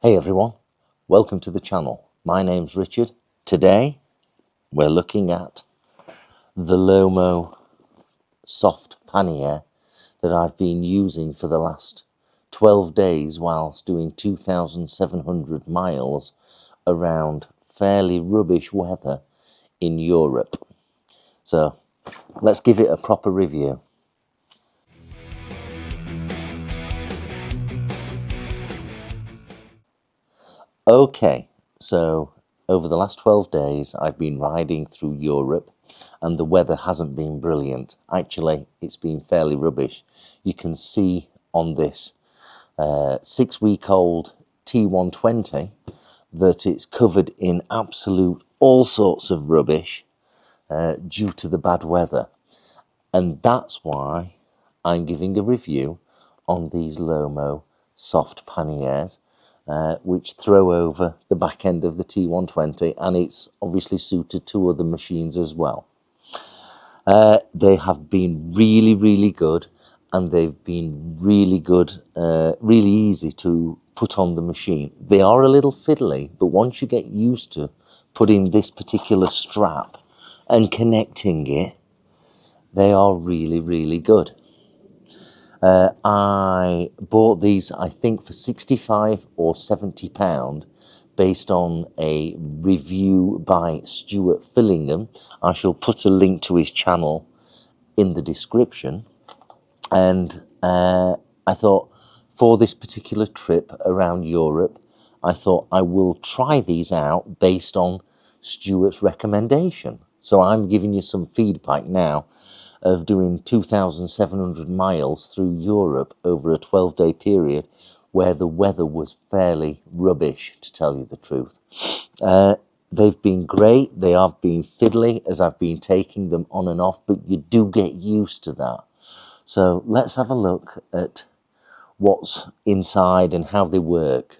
Hey everyone, welcome to the channel. My name's Richard. Today we're looking at the Lomo Soft Pannier that I've been using for the last 12 days whilst doing 2,700 miles around fairly rubbish weather in Europe. So let's give it a proper review. Okay, so over the last 12 days I've been riding through Europe and the weather hasn't been brilliant. Actually, it's been fairly rubbish. You can see on this 6-week-old T120 that it's covered in absolute all sorts of rubbish due to the bad weather. And that's why I'm giving a review on these Lomo Soft Panniers, which throw over the back end of the T120, and it's obviously suited to other machines as well. They have been really good, and they've been really good, really easy to put on the machine. They are a little fiddly, but once you get used to putting this particular strap and connecting it, they are really good. I bought these, I think, for £65 or £70 based on a review by Stuart Filllingham. I shall put a link to his channel in the description. And I thought, for this particular trip around Europe, I thought I will try these out based on Stuart's recommendation. So I'm giving you some feedback now of doing 2,700 miles through Europe over a 12-day period where the weather was fairly rubbish, to tell you the truth. They've been great. They have been fiddly as I've been taking them on and off, but you do get used to that. So let's have a look at what's inside and how they work.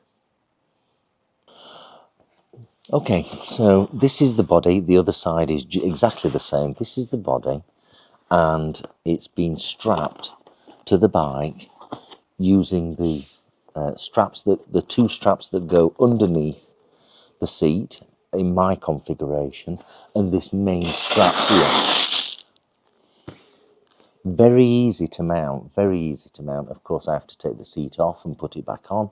Okay, so this is the body. The other side is exactly the same. This is the body, and it's been strapped to the bike using the straps, the two straps that go underneath the seat in my configuration, and this main strap here. Very easy to mount, very easy to mount. Of course, I have to take the seat off and put it back on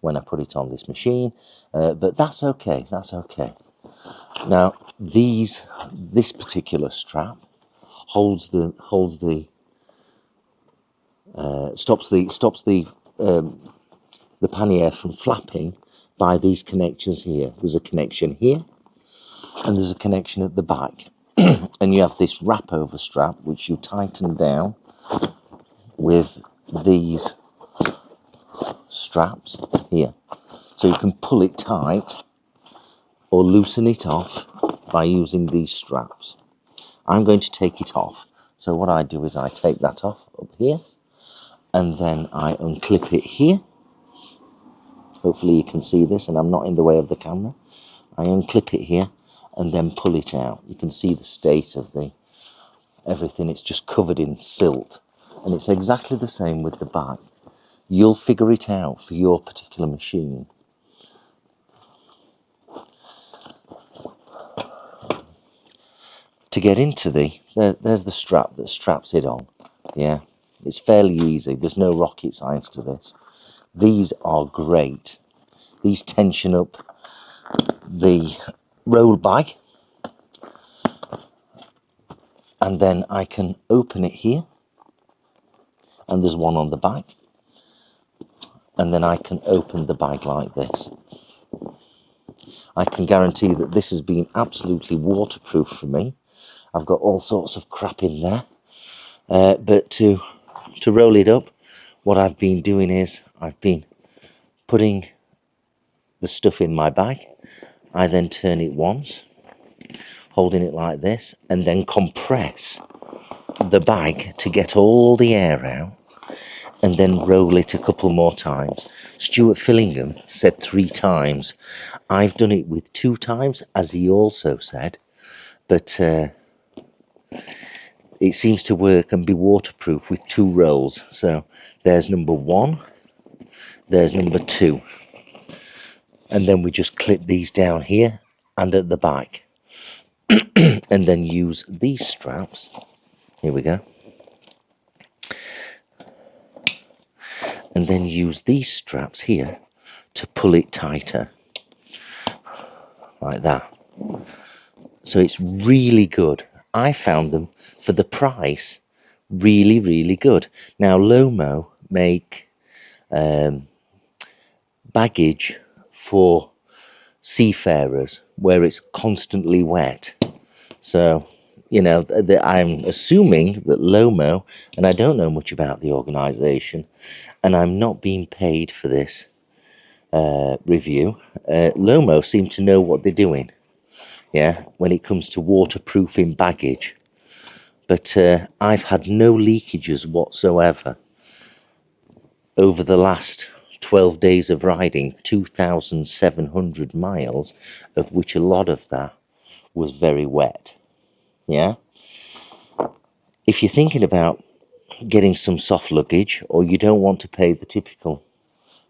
when I put it on this machine, but that's okay, that's okay. Now, this particular strap stops the pannier from flapping by these connections here. There's a connection here, and there's a connection at the back. And you have this wrap over strap which you tighten down with these straps here, so you can pull it tight or loosen it off by using these straps. I'm going to take it off, so what I do is I take that off up here, and then I unclip it here. Hopefully you can see this and I'm not in the way of the camera. I unclip it here and then pull it out. You can see the state of everything. It's just covered in silt, and it's exactly the same with the back. You'll figure it out for your particular machine. To get into there's the strap that straps it on. Yeah, it's fairly easy. There's no rocket science to this. These are great. These tension up the roll bag, and then I can open it here, and there's one on the back, and then I can open the bag like this. I can guarantee that this has been absolutely waterproof for me. I've got all sorts of crap in there, but to roll it up, what I've been doing is I've been putting the stuff in my bag. I then turn it once, holding it like this, and then compress the bag to get all the air out, and then roll it a couple more times. Stuart Filllingham said 3 times. I've done it with 2 times, as he also said, but it seems to work and be waterproof with 2 rolls. So there's number 1, there's number 2. And then we just clip these down here and at the back. And then use these straps. Here we go. And then use these straps here to pull it tighter. Like that. So it's really good. I found them, for the price, really, really good. Now, Lomo make baggage for seafarers where it's constantly wet. So, you know, I'm assuming that Lomo, and I don't know much about the organisation, and I'm not being paid for this review, Lomo seem to know what they're doing, yeah, when it comes to waterproofing baggage. But I've had no leakages whatsoever over the last 12 days of riding, 2,700 miles, of which a lot of that was very wet. Yeah? If you're thinking about getting some soft luggage, or you don't want to pay the typical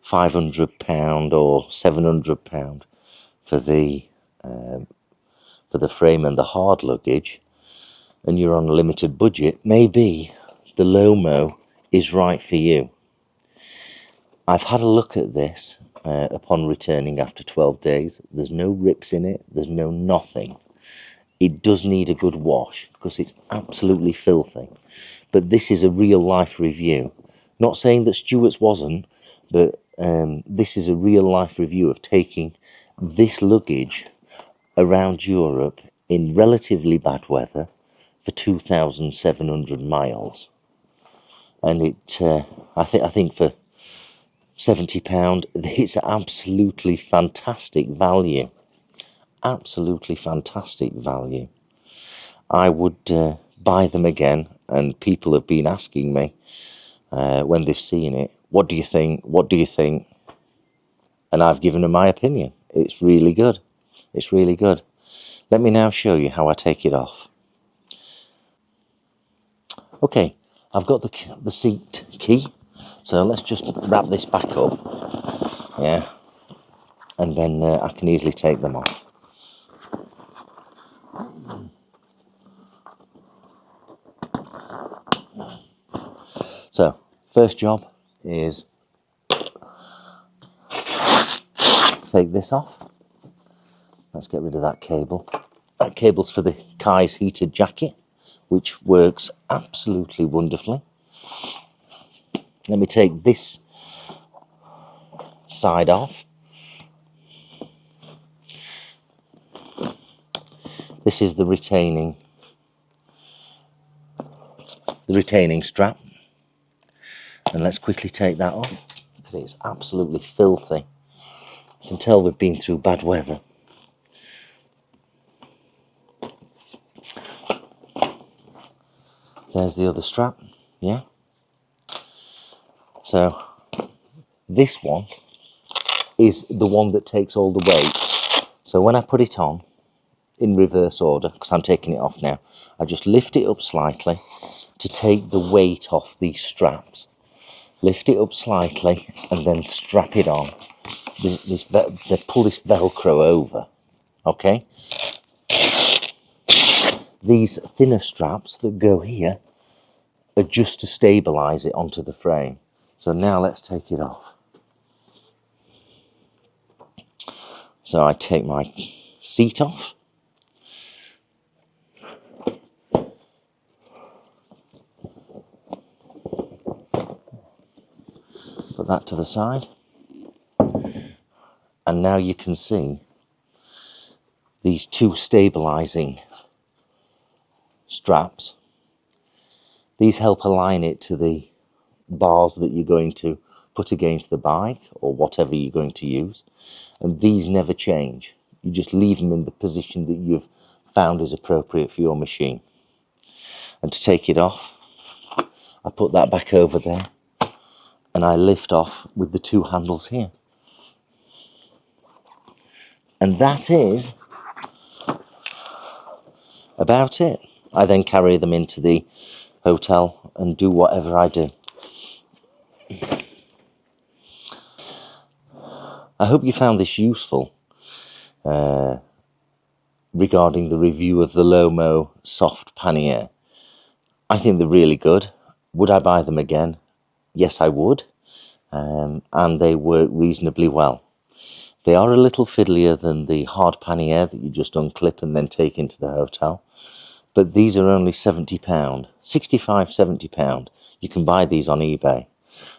£500 or £700 for the frame and the hard luggage, and you're on a limited budget, maybe the Lomo is right for you. I've had a look at this upon returning after 12 days. There's no rips in it. There's no nothing. It does need a good wash because it's absolutely filthy. But this is a real life review. Not saying that Stuart's wasn't, but this is a real life review of taking this luggage around Europe in relatively bad weather for 2,700 miles. And it, I think for £70, it's absolutely fantastic value. Absolutely fantastic value. I would buy them again, and people have been asking me when they've seen it, what do you think? What do you think? And I've given them my opinion. It's really good. It's really good. Let me now show you how I take it off. Okay, I've got the seat key, so let's just wrap this back up, yeah, and then I can easily take them off. So, first job is take this off. Let's get rid of that cable. That cable's for the Kai's heated jacket, which works absolutely wonderfully. Let me take this side off. This is the retaining strap. And let's quickly take that off. Look at it, it's absolutely filthy. You can tell we've been through bad weather. There's the other strap, yeah. So this one is the one that takes all the weight. So when I put it on in reverse order, because I'm taking it off now, I just lift it up slightly to take the weight off these straps. Lift it up slightly and then strap it on. They pull this Velcro over, okay? These thinner straps that go here are just to stabilise it onto the frame. So now let's take it off. So I take my seat off. Put that to the side. And now you can see these two stabilising straps. These help align it to the bars that you're going to put against the bike or whatever you're going to use. And these never change. You just leave them in the position that you've found is appropriate for your machine. And to take it off, I put that back over there and I lift off with the two handles here. And that is about it. I then carry them into the hotel and do whatever I do. I hope you found this useful regarding the review of the Lomo Soft Pannier. I think they're really good. Would I buy them again? Yes, I would. And they work reasonably well. They are a little fiddlier than the hard pannier that you just unclip and then take into the hotel. But these are only £70, £65, £70. You can buy these on eBay.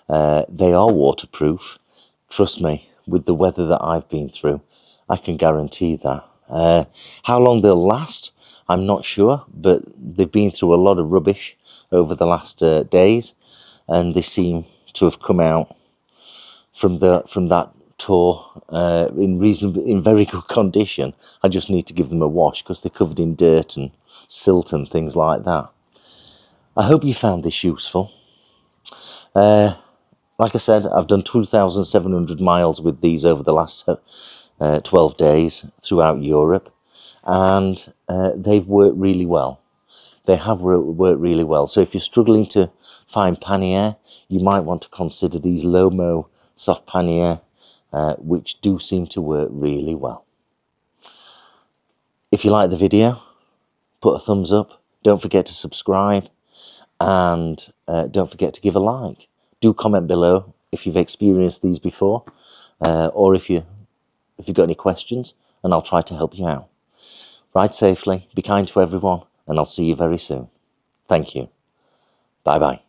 They are waterproof. Trust me, with the weather that I've been through, I can guarantee that. How long they'll last, I'm not sure, but they've been through a lot of rubbish over the last days, and they seem to have come out from that tour in very good condition. I just need to give them a wash because they're covered in dirt and silt and things like that. I hope you found this useful. Like I said, I've done 2,700 miles with these over the last 12 days throughout Europe, and they've worked really well. They have worked really well. So if you're struggling to find pannier, you might want to consider these Lomo Soft Pannier, which do seem to work really well. If you like the video, put a thumbs up. Don't forget to subscribe, and don't forget to give a like. Do comment below if you've experienced these before, or if you've got any questions, and I'll try to help you out. Ride safely, be kind to everyone, and I'll see you very soon. Thank you. Bye bye.